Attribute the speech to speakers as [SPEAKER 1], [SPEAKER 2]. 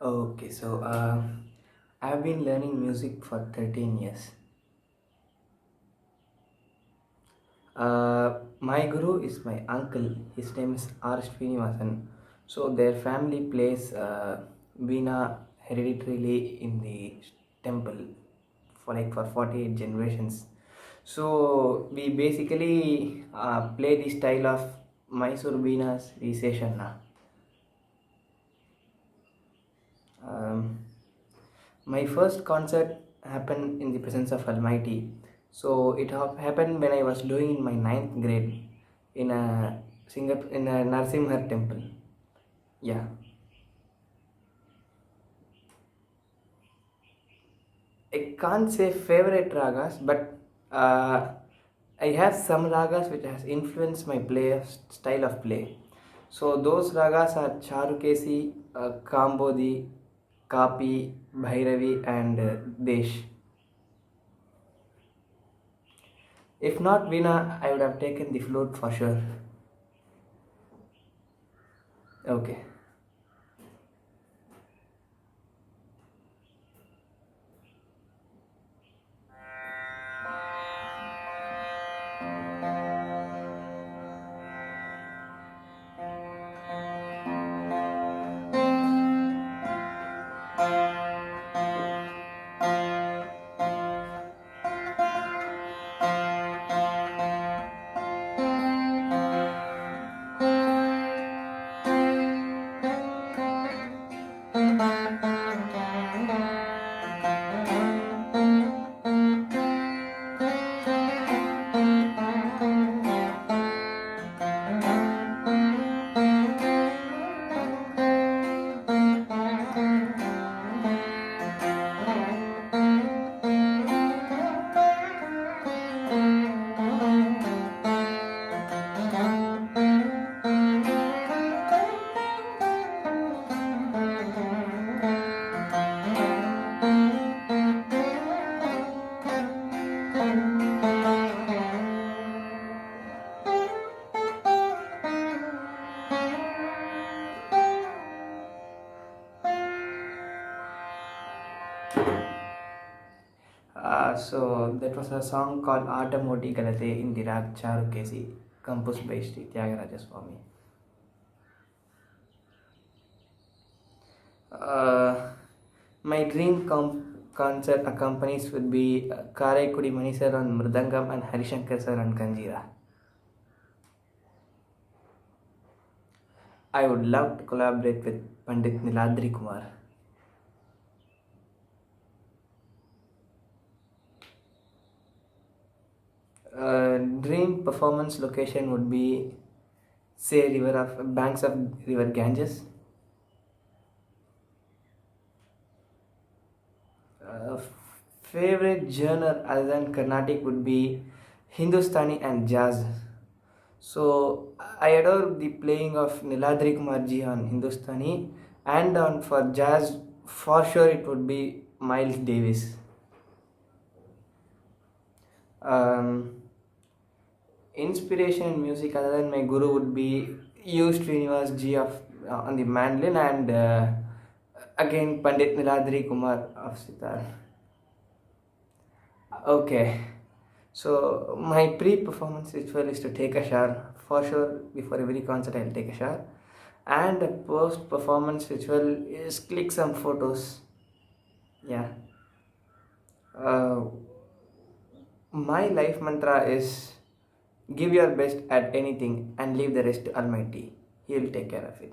[SPEAKER 1] Okay, so I've been learning music for 13 years. My guru is my uncle. His name is R. Srinivasan. So their family plays Veena hereditarily in the temple for 48 generations. So we basically play the style of Mysore Veena's Viseshanna. Um, my first concert happened in the presence of Almighty. So it happened when I was doing in my ninth grade in a in a Narsimhar temple. Yeah, I can't say favorite ragas, but I have some ragas which has influenced my style of play. So those ragas are Charukesi, Kambodi, Kapi, Bhairavi, and Desh. If not Veena, I would have taken the flute for sure. Okay. So that was a song called Atamoti Galate in the rag Charukesi, composed by Sri Tyagaraja Swami. Uh, my concert accompanies would be Karaikudi Mani sir on Mridangam and Harishankar sir on Kanjira. I would love to collaborate with Pandit Niladri Kumar. Dream performance location would be, say, river of banks of river Ganges. Uh, Favorite genre other than Carnatic would be Hindustani and jazz. So I adore the playing of Niladri Kumarji on Hindustani, and on for jazz for sure it would be Miles Davis. Um, Inspiration in music other than my guru would be U. Srinivas Ji of on the mandolin, and again Pandit Niladri Kumar of sitar. Okay, so my pre-performance ritual is to take a shower for sure. Before every concert, I'll take a shower, and a post-performance ritual is click some photos. Yeah. Uh, my life mantra is give your best at anything and leave the rest to Almighty. He will take care of it.